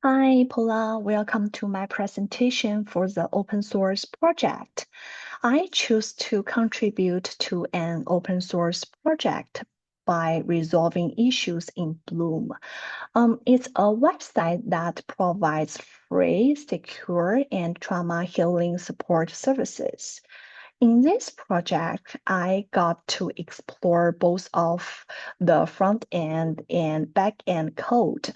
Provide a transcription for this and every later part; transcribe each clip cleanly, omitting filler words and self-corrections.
Hi, Paula. Welcome to my presentation for the open source project. I choose to contribute to an open source project by resolving issues in Bloom. It's a website that provides free, secure, and trauma healing support services. In this project, I got to explore both of the front end and back end code.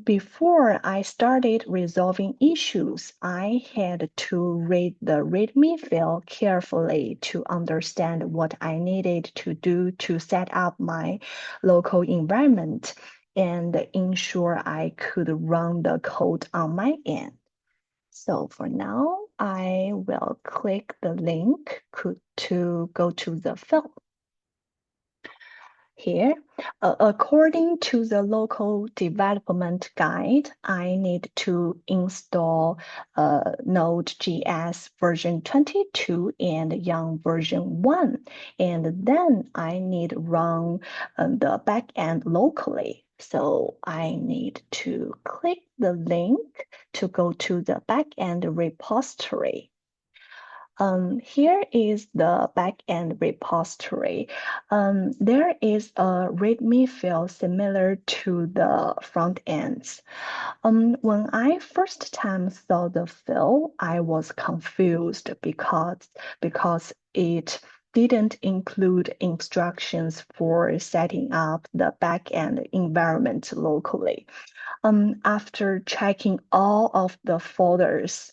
Before I started resolving issues, I had to read the README file carefully to understand what I needed to do to set up my local environment and ensure I could run the code on my end. So for now, I will click the link to go to the film. Here, according to the local development guide, I need to install Node.js version 22 and Yarn version 1. And then I need run the backend locally. So I need to click the link to go to the backend repository. Here is the backend repository. There is a README file similar to the front ends. When I first time saw the file, I was confused because it didn't include instructions for setting up the backend environment locally. After checking all of the folders,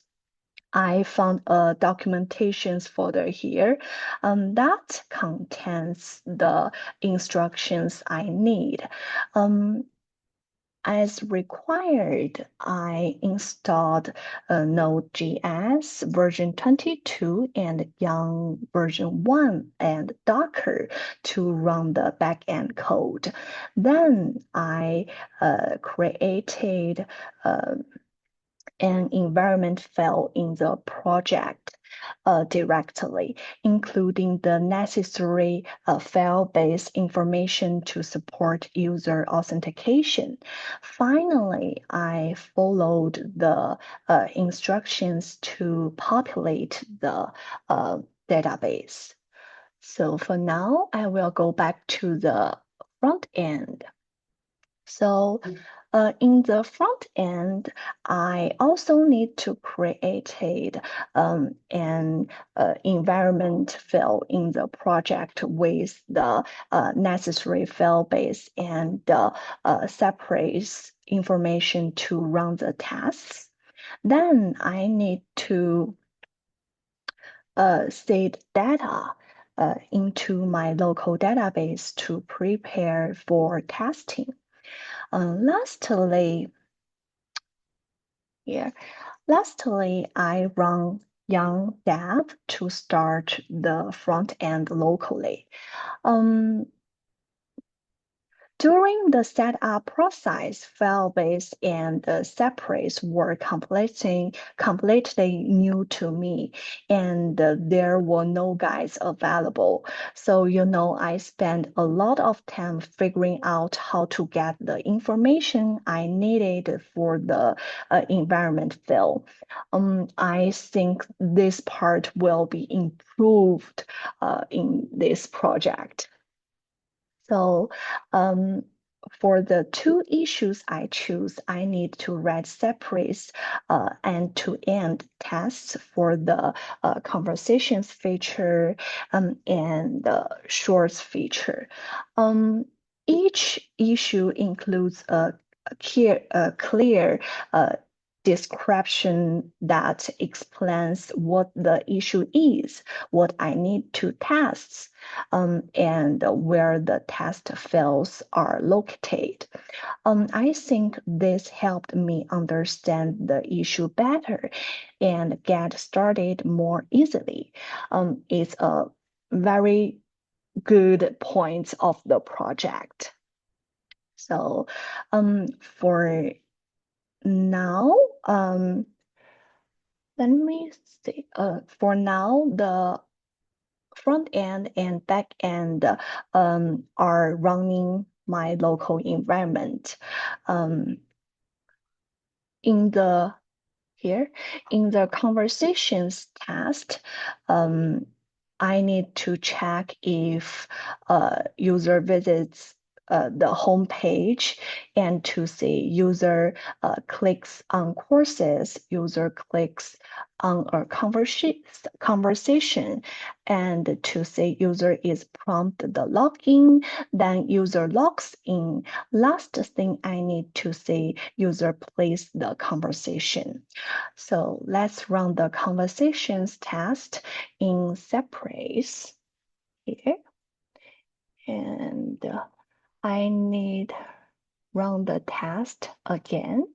I found a documentations folder here that contains the instructions I need. Um, as required, I installed Node.js version 22 and Yarn version 1 and Docker to run the backend code. Then I created an environment file in the project directly, including the necessary file-based information to support user authentication. Finally, I followed the instructions to populate the database. So for now, I will go back to the front end. So in the front end, I also need to create an environment file in the project with the necessary file base and separates information to run the tests. Then I need to seed data into my local database to prepare for testing. Lastly, here, lastly, I run Yarn dev to start the front end locally. Um, During the setup process, file-based and separates were completely new to me, and there were no guides available. So, I spent a lot of time figuring out how to get the information I needed for the environment file. I think this part will be improved in this project. So for the two issues I choose, I need to write separate end-to-end tests for the conversations feature and the shorts feature. Each issue includes a clear description that explains what the issue is, what I need to test, and where the test files are located. I think this helped me understand the issue better and get started more easily. It's a very good point of the project. So for now, let me see. For now, the front end and back end are running my local environment. Um, in the here in the conversations task, I need to check if user visits the home page and to see user clicks on courses, user clicks on a conversation, and to say user is prompted the login, then user logs in. Last thing I need to say user plays the conversation. So let's run the conversations test in Cypress here. And I need run the test again.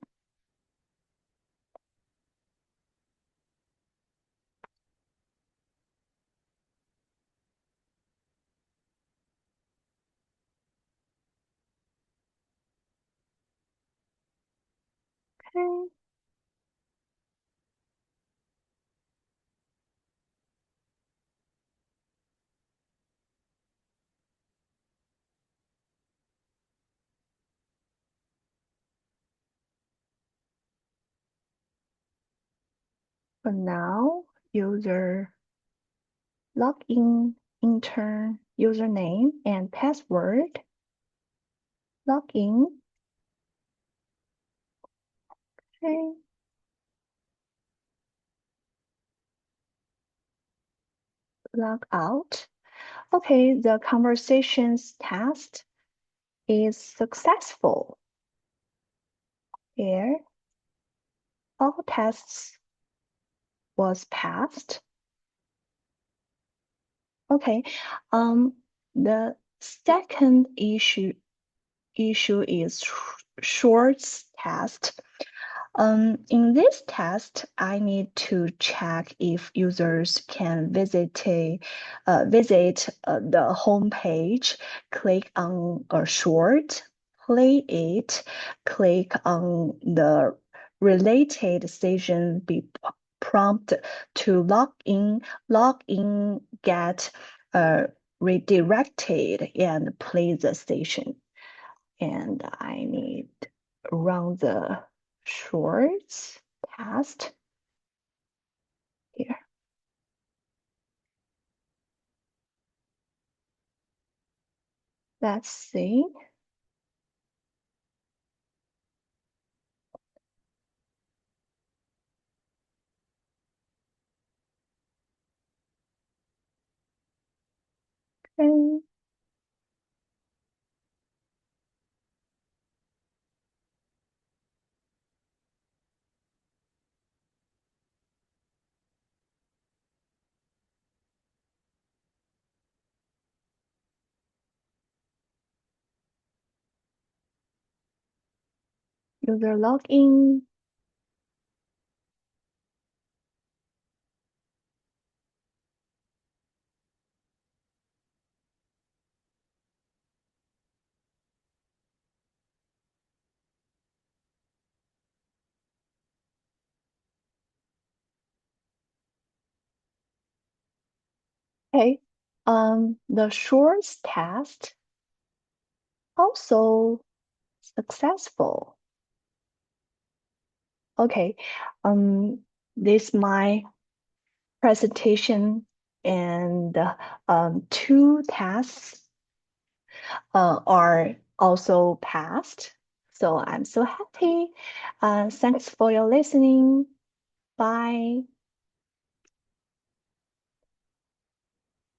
Okay. For now, user login, intern, username, and password. Login. Okay. Log out. Okay, the conversations test is successful. Here, all tests was passed. Okay, the second issue is shorts test. In this test, I need to check if users can visit the home page, click on a short, play it, click on the related station, be prompt to log in, get redirected, and play the station. And I need run the shorts test here. Let's see. Okay. User login. Okay. The shorts test also successful. Okay. This my presentation and two tasks are also passed. So I'm so happy. Thanks for your listening. Bye.